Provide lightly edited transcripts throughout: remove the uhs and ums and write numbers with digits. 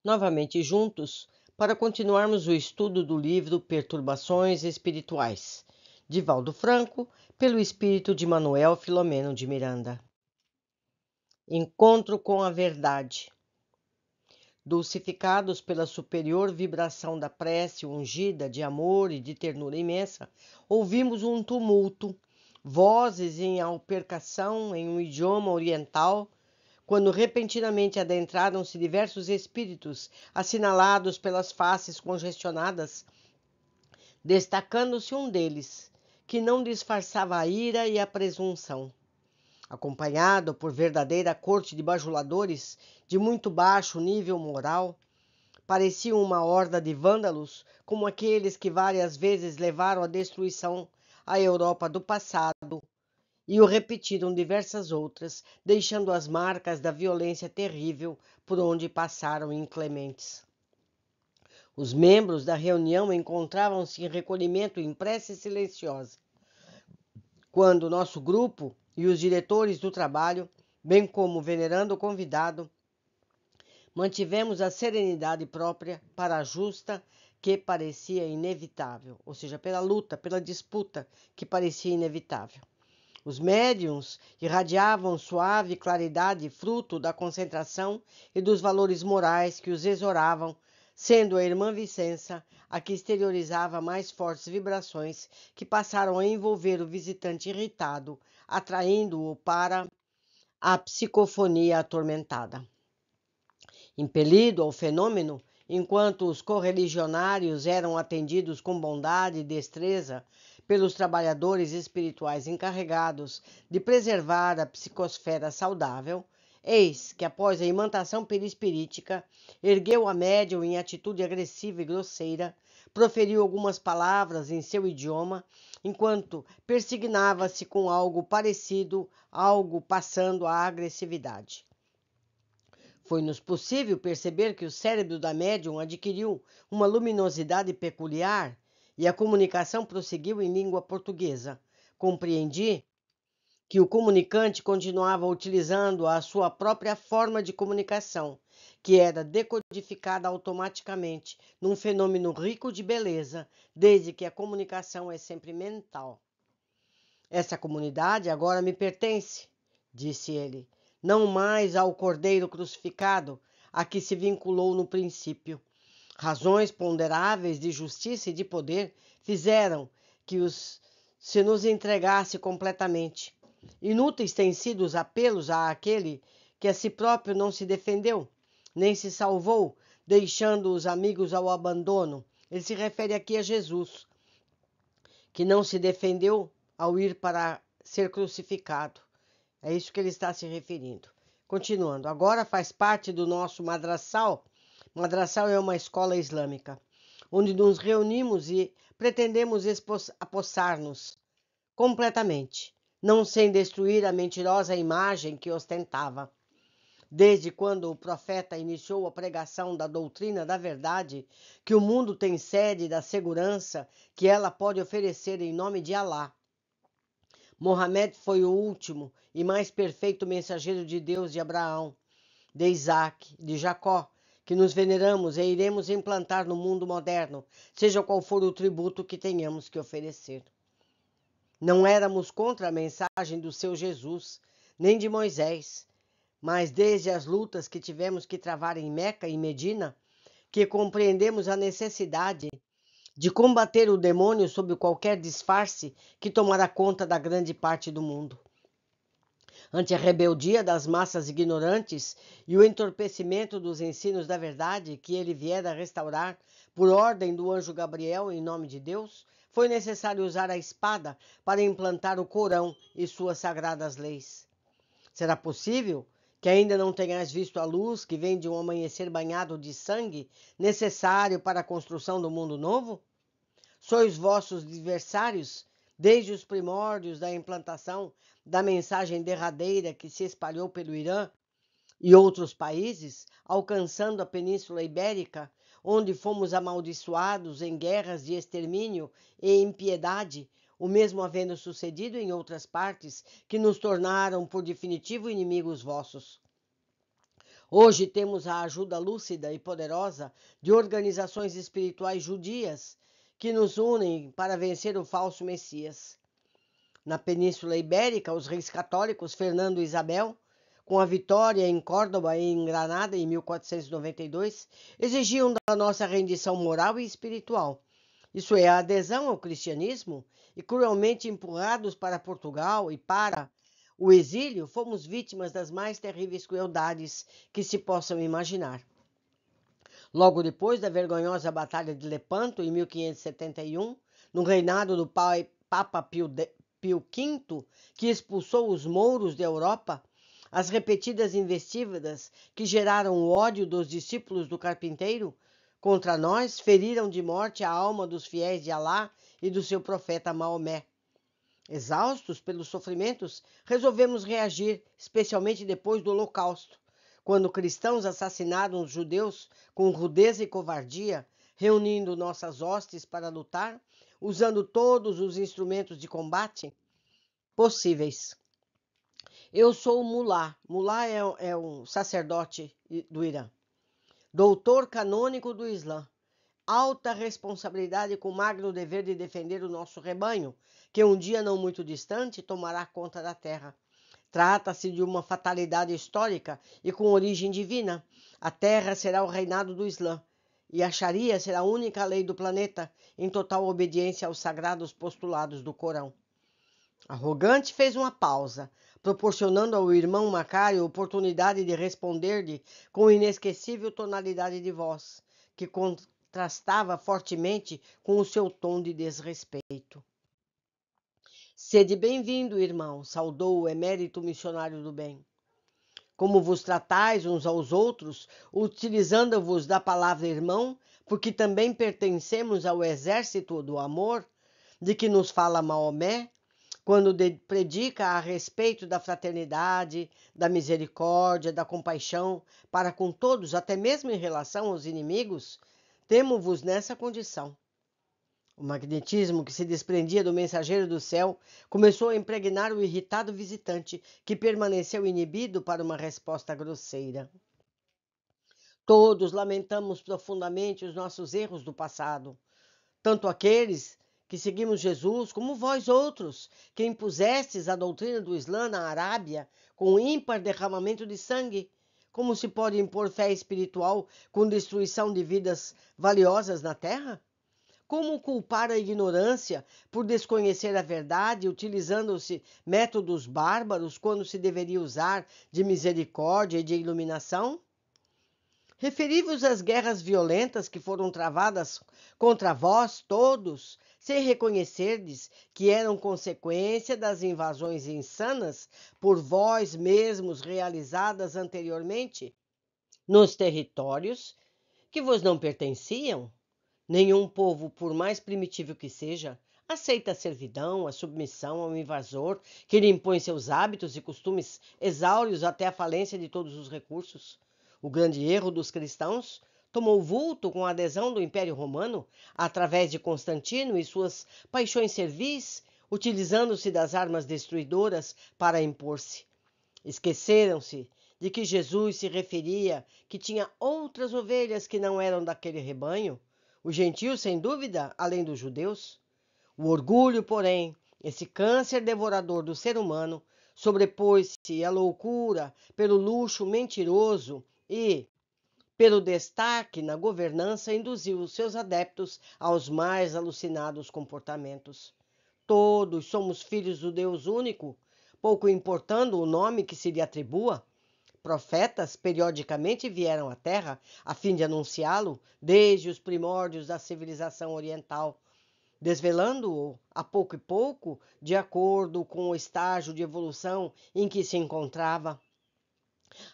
novamente juntos para continuarmos o estudo do livro Perturbações Espirituais, de Valdo Franco, pelo espírito de Manuel Filomeno de Miranda. Encontro com a verdade. Dulcificados pela superior vibração da prece ungida de amor e de ternura imensa, ouvimos um tumulto, vozes em altercação em um idioma oriental, quando repentinamente adentraram-se diversos espíritos, assinalados pelas faces congestionadas, destacando-se um deles, que não disfarçava a ira e a presunção. Acompanhado por verdadeira corte de bajuladores de muito baixo nível moral, pareciam uma horda de vândalos, como aqueles que várias vezes levaram à destruição a Europa do passado e o repetiram diversas outras, deixando as marcas da violência terrível por onde passaram inclementes. Os membros da reunião encontravam-se em recolhimento em prece silenciosa, quando nosso grupo e os diretores do trabalho, bem como o venerando convidado, mantivemos a serenidade própria para a justa que parecia inevitável, ou seja, pela luta, pela disputa que parecia inevitável. Os médiuns irradiavam suave claridade, fruto da concentração e dos valores morais que os exoravam, sendo a irmã Vicença a que exteriorizava mais fortes vibrações que passaram a envolver o visitante irritado, atraindo-o para a psicofonia atormentada. Impelido ao fenômeno, enquanto os correligionários eram atendidos com bondade e destreza pelos trabalhadores espirituais encarregados de preservar a psicosfera saudável, eis que, após a imantação perispirítica, ergueu a médium em atitude agressiva e grosseira, proferiu algumas palavras em seu idioma, enquanto persignava-se com algo parecido, algo passando à agressividade. Foi-nos possível perceber que o cérebro da médium adquiriu uma luminosidade peculiar e a comunicação prosseguiu em língua portuguesa. Compreendi que o comunicante continuava utilizando a sua própria forma de comunicação, que era decodificada automaticamente num fenômeno rico de beleza, desde que a comunicação é sempre mental. Essa comunidade agora me pertence, disse ele, não mais ao Cordeiro crucificado, a que se vinculou no princípio. Razões ponderáveis de justiça e de poder fizeram que se nos entregasse completamente. Inúteis têm sido os apelos àquele que a si próprio não se defendeu, nem se salvou, deixando os amigos ao abandono. Ele se refere aqui a Jesus, que não se defendeu ao ir para ser crucificado. É isso que ele está se referindo. Continuando, agora faz parte do nosso madraçal. Madraçal é uma escola islâmica, onde nos reunimos e pretendemos apossar-nos completamente, não sem destruir a mentirosa imagem que ostentava. Desde quando o profeta iniciou a pregação da doutrina da verdade, que o mundo tem sede da segurança que ela pode oferecer em nome de Alá. Mohamed foi o último e mais perfeito mensageiro de Deus de Abraão, de Isaac, de Jacó, que nos veneramos e iremos implantar no mundo moderno, seja qual for o tributo que tenhamos que oferecer. Não éramos contra a mensagem do seu Jesus, nem de Moisés, mas desde as lutas que tivemos que travar em Meca e Medina, que compreendemos a necessidade de combater o demônio sob qualquer disfarce que tomará conta da grande parte do mundo. Ante a rebeldia das massas ignorantes e o entorpecimento dos ensinos da verdade que ele viera restaurar por ordem do anjo Gabriel em nome de Deus, foi necessário usar a espada para implantar o Corão e suas sagradas leis. Será possível que ainda não tenhas visto a luz que vem de um amanhecer banhado de sangue, necessário para a construção do mundo novo? Sois vossos adversários desde os primórdios da implantação da mensagem derradeira que se espalhou pelo Irã e outros países, alcançando a Península Ibérica, onde fomos amaldiçoados em guerras de extermínio e impiedade, o mesmo havendo sucedido em outras partes que nos tornaram por definitivo inimigos vossos. Hoje temos a ajuda lúcida e poderosa de organizações espirituais judias que nos unem para vencer o falso Messias. Na Península Ibérica, os reis católicos Fernando e Isabel, com a vitória em Córdoba e em Granada em 1492, exigiam da nossa rendição moral e espiritual, isso é, a adesão ao cristianismo, e cruelmente empurrados para Portugal e para o exílio, fomos vítimas das mais terríveis crueldades que se possam imaginar. Logo depois da vergonhosa Batalha de Lepanto, em 1571, no reinado do Papa Pio V, que expulsou os mouros da Europa, as repetidas investidas que geraram o ódio dos discípulos do carpinteiro contra nós feriram de morte a alma dos fiéis de Alá e do seu profeta Maomé. Exaustos pelos sofrimentos, resolvemos reagir, especialmente depois do Holocausto, quando cristãos assassinaram os judeus com rudeza e covardia, reunindo nossas hostes para lutar, usando todos os instrumentos de combate possíveis. Eu sou o Mulá. Mulá é um sacerdote do Irã, doutor canônico do Islã. Alta responsabilidade com o magno dever de defender o nosso rebanho, que um dia não muito distante tomará conta da terra. Trata-se de uma fatalidade histórica e com origem divina. A terra será o reinado do Islã, e a Sharia será a única lei do planeta, em total obediência aos sagrados postulados do Corão. Arrogante fez uma pausa, proporcionando ao irmão Macário oportunidade de responder-lhe com inesquecível tonalidade de voz, que contrastava fortemente com o seu tom de desrespeito. Sede bem-vindo, irmão, saudou o emérito missionário do bem. Como vos tratais uns aos outros, utilizando-vos da palavra irmão, porque também pertencemos ao exército do amor, de que nos fala Maomé, quando predica a respeito da fraternidade, da misericórdia, da compaixão para com todos, até mesmo em relação aos inimigos, temo-vos nessa condição. O magnetismo que se desprendia do mensageiro do céu começou a impregnar o irritado visitante, que permaneceu inibido para uma resposta grosseira. Todos lamentamos profundamente os nossos erros do passado, tanto aqueles que seguimos Jesus, como vós outros, que impusestes a doutrina do Islã na Arábia com ímpar derramamento de sangue. Como se pode impor fé espiritual com destruição de vidas valiosas na terra? Como culpar a ignorância por desconhecer a verdade, utilizando-se métodos bárbaros quando se deveria usar de misericórdia e de iluminação? Referi-vos às guerras violentas que foram travadas contra vós todos, sem reconhecerdes que eram consequência das invasões insanas por vós mesmos realizadas anteriormente nos territórios que vos não pertenciam? Nenhum povo, por mais primitivo que seja, aceita a servidão, a submissão ao invasor que lhe impõe seus hábitos e costumes exáurios até a falência de todos os recursos. O grande erro dos cristãos tomou vulto com a adesão do Império Romano através de Constantino e suas paixões servis, utilizando-se das armas destruidoras para impor-se. Esqueceram-se de que Jesus se referia que tinha outras ovelhas que não eram daquele rebanho, os gentios, sem dúvida, além dos judeus. O orgulho, porém, esse câncer devorador do ser humano, sobrepôs-se à loucura pelo luxo mentiroso e, pelo destaque na governança, induziu os seus adeptos aos mais alucinados comportamentos. Todos somos filhos do Deus único, pouco importando o nome que se lhe atribua. Profetas periodicamente vieram à Terra a fim de anunciá-lo desde os primórdios da civilização oriental, desvelando-o a pouco e pouco, de acordo com o estágio de evolução em que se encontrava.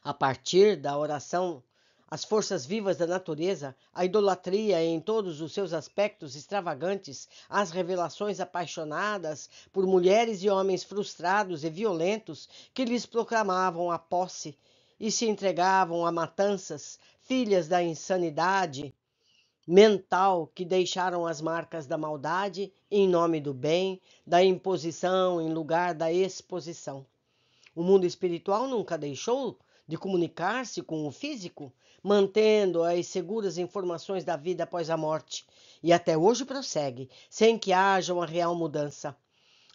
A partir da oração, as forças vivas da natureza, a idolatria em todos os seus aspectos extravagantes, as revelações apaixonadas por mulheres e homens frustrados e violentos que lhes proclamavam a posse e se entregavam a matanças, filhas da insanidade mental que deixaram as marcas da maldade em nome do bem, da imposição em lugar da exposição. O mundo espiritual nunca deixou de comunicar-se com o físico, mantendo as seguras informações da vida após a morte, e até hoje prossegue, sem que haja uma real mudança.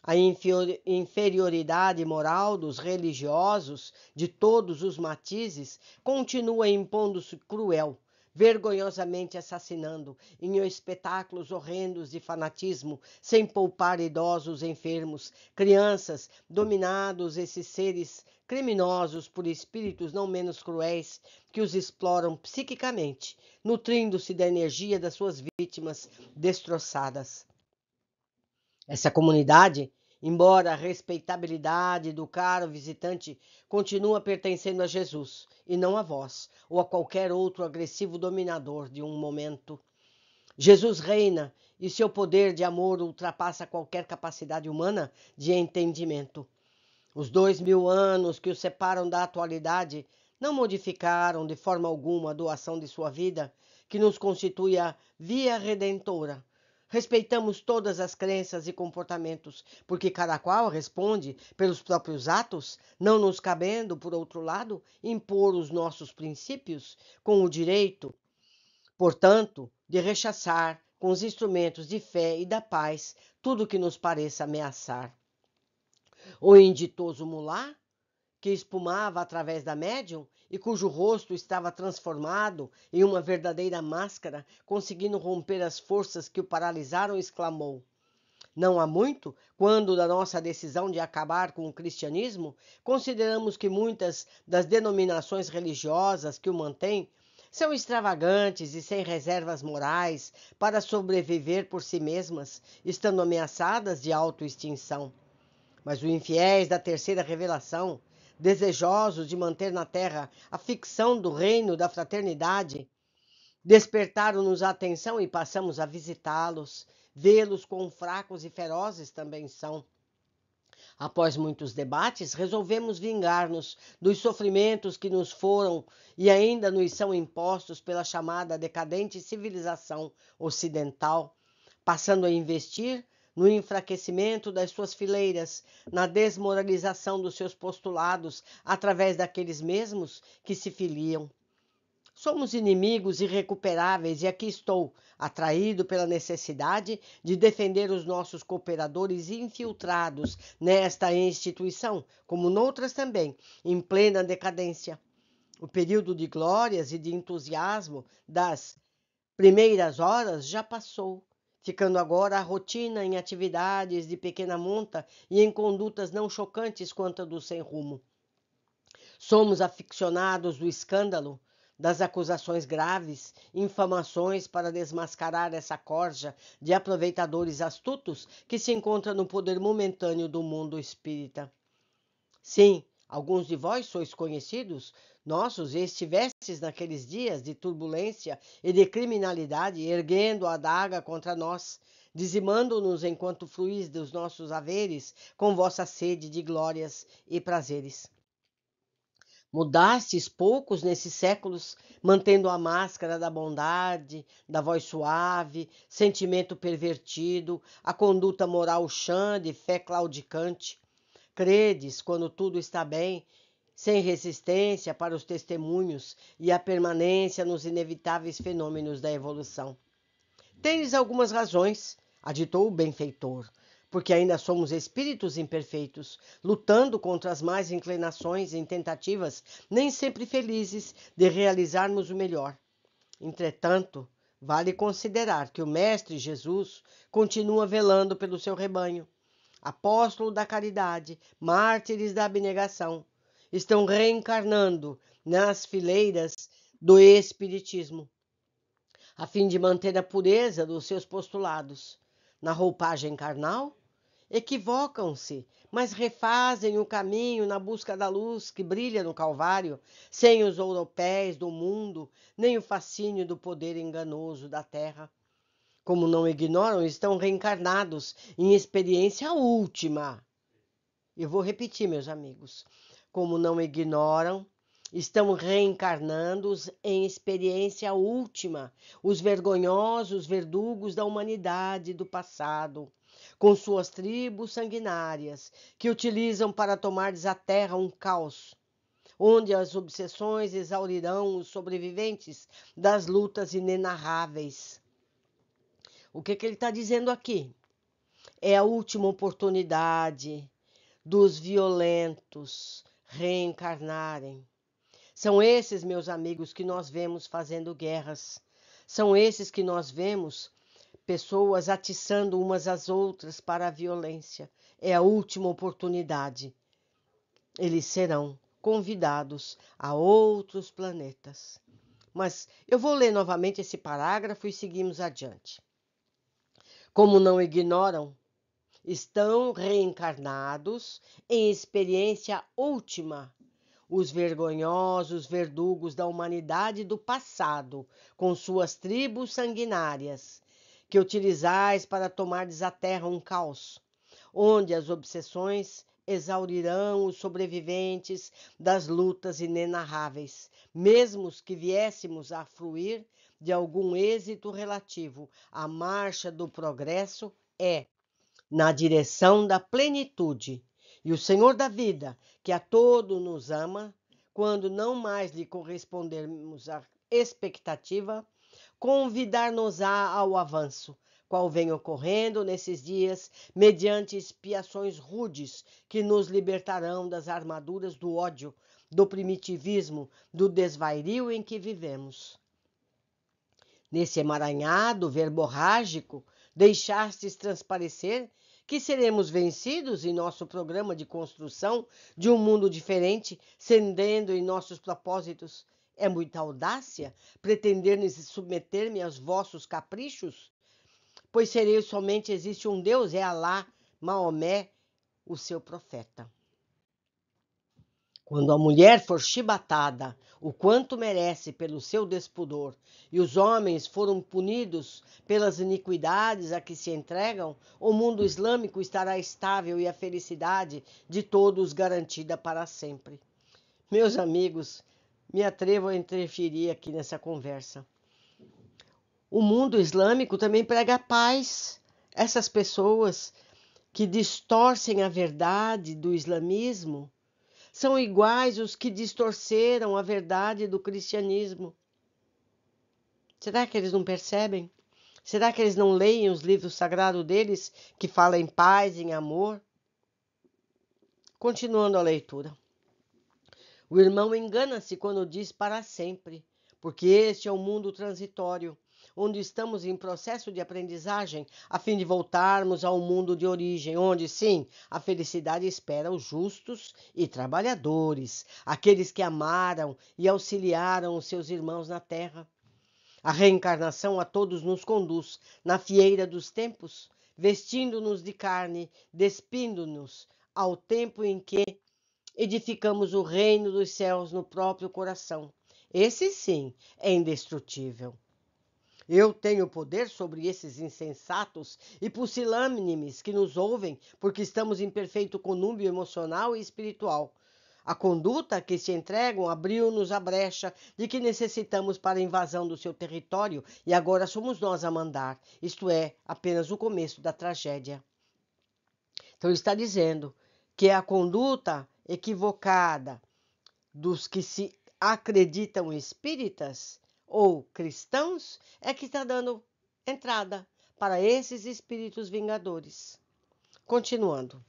A inferioridade moral dos religiosos, de todos os matizes, continua impondo-se cruel, vergonhosamente assassinando, em espetáculos horrendos de fanatismo, sem poupar idosos enfermos, crianças, dominados esses seres criminosos por espíritos não menos cruéis, que os exploram psiquicamente, nutrindo-se da energia das suas vítimas destroçadas. Essa comunidade, embora a respeitabilidade do caro visitante, continua pertencendo a Jesus, e não a vós, ou a qualquer outro agressivo dominador de um momento. Jesus reina, e seu poder de amor ultrapassa qualquer capacidade humana de entendimento. Os 2000 anos que o separam da atualidade não modificaram de forma alguma a doação de sua vida, que nos constitui a via redentora. Respeitamos todas as crenças e comportamentos, porque cada qual responde pelos próprios atos, não nos cabendo, por outro lado, impor os nossos princípios com o direito, portanto, de rechaçar com os instrumentos de fé e da paz tudo que nos pareça ameaçar. O inditoso mulá, que espumava através da médium e cujo rosto estava transformado em uma verdadeira máscara, conseguindo romper as forças que o paralisaram, exclamou: não há muito, quando da nossa decisão de acabar com o cristianismo, consideramos que muitas das denominações religiosas que o mantêm são extravagantes e sem reservas morais para sobreviver por si mesmas, estando ameaçadas de autoextinção. Mas os infiéis da terceira revelação, desejosos de manter na terra a ficção do reino da fraternidade, despertaram-nos a atenção e passamos a visitá-los. Vê-los quão fracos e ferozes também são. Após muitos debates, resolvemos vingar-nos dos sofrimentos que nos foram e ainda nos são impostos pela chamada decadente civilização ocidental, passando a investir no enfraquecimento das suas fileiras, na desmoralização dos seus postulados através daqueles mesmos que se filiam. Somos inimigos irrecuperáveis e aqui estou, atraído pela necessidade de defender os nossos cooperadores infiltrados nesta instituição, como noutras também, em plena decadência. O período de glórias e de entusiasmo das primeiras horas já passou, ficando agora a rotina em atividades de pequena monta e em condutas não chocantes quanto a do sem rumo. Somos aficionados do escândalo, das acusações graves, infamações para desmascarar essa corja de aproveitadores astutos que se encontra no poder momentâneo do mundo espírita. Sim, alguns de vós sois conhecidos nossos e estivestes naqueles dias de turbulência e de criminalidade, erguendo a adaga contra nós, dizimando-nos enquanto fruís dos nossos haveres com vossa sede de glórias e prazeres. Mudastes poucos nesses séculos, mantendo a máscara da bondade, da voz suave, sentimento pervertido, a conduta moral chã de fé claudicante. Credes, quando tudo está bem, sem resistência para os testemunhos e a permanência nos inevitáveis fenômenos da evolução. Tendes algumas razões, aditou o benfeitor, porque ainda somos espíritos imperfeitos, lutando contra as más inclinações em tentativas nem sempre felizes de realizarmos o melhor. Entretanto, vale considerar que o Mestre Jesus continua velando pelo seu rebanho. Apóstolo da caridade, mártires da abnegação, estão reencarnando nas fileiras do Espiritismo, a fim de manter a pureza dos seus postulados. Na roupagem carnal, equivocam-se, mas refazem o caminho na busca da luz que brilha no Calvário, sem os ouropéis do mundo, nem o fascínio do poder enganoso da terra. Como não ignoram, estão reencarnados em experiência última. Eu vou repetir, meus amigos. Como não ignoram, estão reencarnando em experiência última, os vergonhosos verdugos da humanidade do passado, com suas tribos sanguinárias, que utilizam para tomar a terra um caos, onde as obsessões exaurirão os sobreviventes das lutas inenarráveis. O que ele está dizendo aqui? É a última oportunidade dos violentos reencarnarem. São esses, meus amigos, que nós vemos fazendo guerras. São esses que nós vemos pessoas atiçando umas às outras para a violência. É a última oportunidade. Eles serão convidados a outros planetas. Mas eu vou ler novamente esse parágrafo e seguimos adiante. Como não ignoram, estão reencarnados em experiência última os vergonhosos verdugos da humanidade do passado, com suas tribos sanguinárias, que utilizais para tomardes a terra um caos, onde as obsessões exaurirão os sobreviventes das lutas inenarráveis, mesmo que viéssemos a fruir de algum êxito relativo. A marcha do progresso é na direção da plenitude. E o Senhor da vida, que a todo nos ama, quando não mais lhe correspondermos à expectativa, convidar-nos-á ao avanço, qual vem ocorrendo nesses dias, mediante expiações rudes que nos libertarão das armaduras do ódio, do primitivismo, do desvario em que vivemos. Nesse emaranhado verborrágico, deixastes transparecer que seremos vencidos em nosso programa de construção de um mundo diferente, cedendo em nossos propósitos. É muita audácia pretender submeter-me aos vossos caprichos? Pois serei somente existe um Deus, é Alá, Maomé, o seu profeta. Quando a mulher for chibatada, o quanto merece pelo seu despudor, e os homens foram punidos pelas iniquidades a que se entregam, o mundo islâmico estará estável e a felicidade de todos garantida para sempre. Meus amigos, me atrevo a interferir aqui nessa conversa. O mundo islâmico também prega paz. Essas pessoas que distorcem a verdade do islamismo são iguais os que distorceram a verdade do cristianismo. Será que eles não percebem? Será que eles não leem os livros sagrados deles, que falam em paz, em amor? Continuando a leitura. O irmão engana-se quando diz para sempre, porque este é o mundo transitório, onde estamos em processo de aprendizagem, a fim de voltarmos ao mundo de origem, onde, sim, a felicidade espera os justos e trabalhadores, aqueles que amaram e auxiliaram os seus irmãos na terra. A reencarnação a todos nos conduz na fieira dos tempos, vestindo-nos de carne, despindo-nos ao tempo em que edificamos o reino dos céus no próprio coração. Esse, sim, é indestrutível. Eu tenho poder sobre esses insensatos e pusilânimes que nos ouvem, porque estamos em perfeito conúbio emocional e espiritual. A conduta que se entregam abriu-nos a brecha de que necessitamos para a invasão do seu território e agora somos nós a mandar. Isto é apenas o começo da tragédia. Então, ele está dizendo que a conduta equivocada dos que se acreditam espíritas ou cristãos é que está dando entrada para esses espíritos vingadores. Continuando,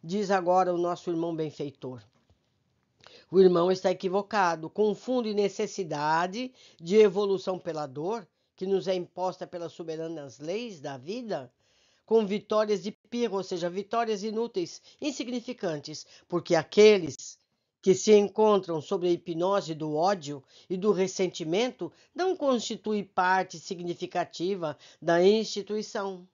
diz agora o nosso irmão benfeitor. O irmão está equivocado, confunde necessidade de evolução pela dor, que nos é imposta pelas soberanas leis da vida, com vitórias de pirra, ou seja, vitórias inúteis, insignificantes, porque aqueles que se encontram sob a hipnose do ódio e do ressentimento não constituem parte significativa da instituição.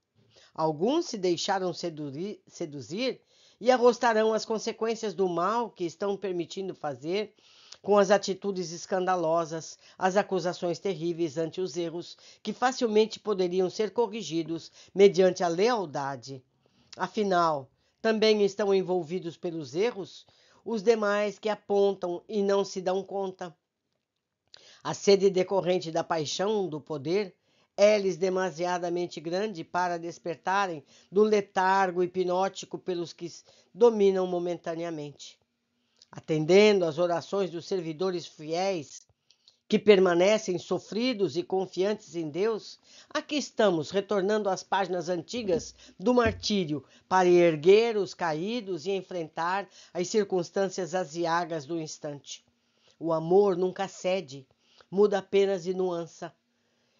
Alguns se deixaram seduzir e arrostarão as consequências do mal que estão permitindo fazer com as atitudes escandalosas, as acusações terríveis ante os erros que facilmente poderiam ser corrigidos mediante a lealdade. Afinal, também estão envolvidos pelos erros os demais que apontam e não se dão conta. A sede decorrente da paixão do poder é-lhes demasiadamente grande para despertarem do letargo hipnótico pelos que dominam momentaneamente. atendendo às orações dos servidores fiéis que permanecem sofridos e confiantes em Deus, aqui estamos retornando às páginas antigas do martírio para erguer os caídos e enfrentar as circunstâncias aziagas do instante. O amor nunca cede, muda apenas de nuance.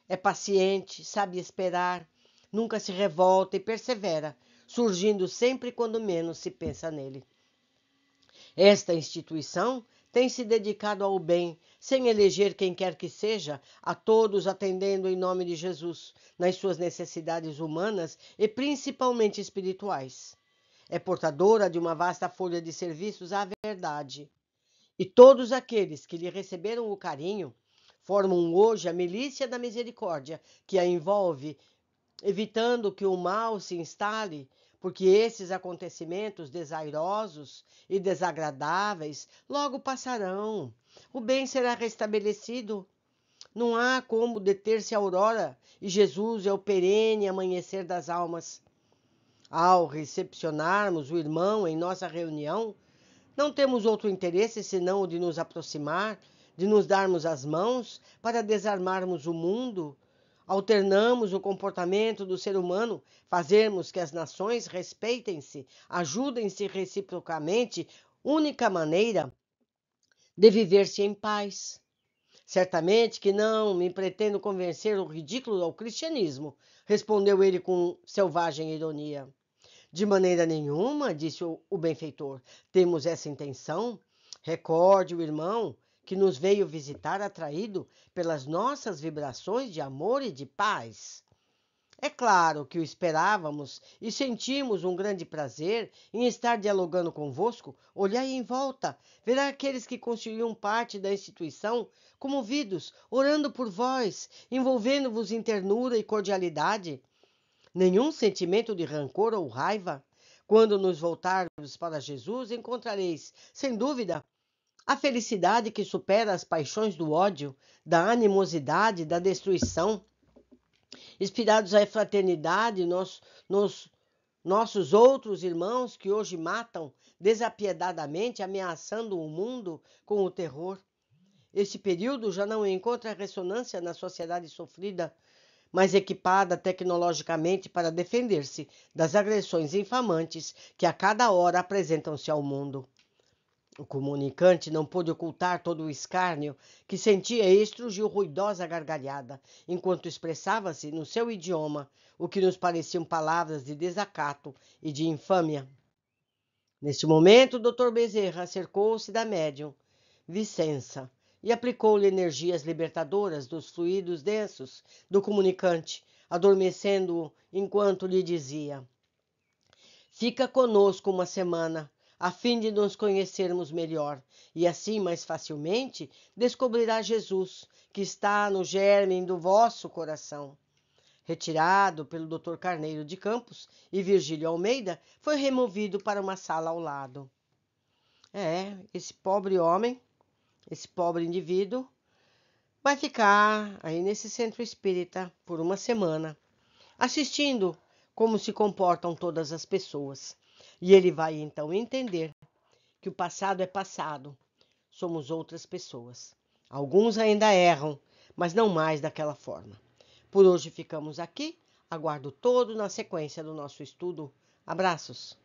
É paciente, sabe esperar, nunca se revolta e persevera, surgindo sempre quando menos se pensa nele. Esta instituição tem se dedicado ao bem, sem eleger quem quer que seja, a todos atendendo em nome de Jesus, nas suas necessidades humanas e principalmente espirituais. É portadora de uma vasta folha de serviços à verdade. E todos aqueles que lhe receberam o carinho formam hoje a milícia da misericórdia que a envolve, evitando que o mal se instale, porque esses acontecimentos desairosos e desagradáveis logo passarão. O bem será restabelecido. Não há como deter-se a aurora, e Jesus é o perene amanhecer das almas. Ao recepcionarmos o irmão em nossa reunião, não temos outro interesse senão o de nos aproximar, de nos darmos as mãos para desarmarmos o mundo. Alternamos o comportamento do ser humano, fazermos que as nações respeitem-se, ajudem-se reciprocamente, única maneira de viver-se em paz. Certamente que não me pretendo convencer o ridículo ao cristianismo, respondeu ele com selvagem ironia. De maneira nenhuma, disse o benfeitor, temos essa intenção. Recorde o irmão que nos veio visitar atraído pelas nossas vibrações de amor e de paz. É claro que o esperávamos e sentimos um grande prazer em estar dialogando convosco. Olhai em volta, verá aqueles que constituíam parte da instituição, comovidos, orando por vós, envolvendo-vos em ternura e cordialidade. Nenhum sentimento de rancor ou raiva. Quando nos voltarmos para Jesus, encontrareis, sem dúvida, a felicidade que supera as paixões do ódio, da animosidade, da destruição. Inspirados à fraternidade, nossos outros irmãos que hoje matam desapiedadamente, ameaçando o mundo com o terror. Este período já não encontra ressonância na sociedade sofrida, mas equipada tecnologicamente para defender-se das agressões infamantes que a cada hora apresentam-se ao mundo. O comunicante não pôde ocultar todo o escárnio que sentia e estrugiu ruidosa gargalhada, enquanto expressava-se no seu idioma o que nos pareciam palavras de desacato e de infâmia. Neste momento, o Dr. Bezerra cercou-se da médium Vicença e aplicou-lhe energias libertadoras dos fluidos densos do comunicante, adormecendo-o enquanto lhe dizia: fica conosco uma semana, a fim de nos conhecermos melhor, e assim mais facilmente descobrirá Jesus, que está no germe do vosso coração. Retirado pelo Dr. Carneiro de Campos e Virgílio Almeida, foi removido para uma sala ao lado. Esse pobre homem, esse pobre indivíduo, vai ficar aí nesse centro espírita por uma semana, assistindo como se comportam todas as pessoas. E ele vai então entender que o passado é passado, somos outras pessoas. Alguns ainda erram, mas não mais daquela forma. Por hoje ficamos aqui, aguardo todo na sequência do nosso estudo. Abraços!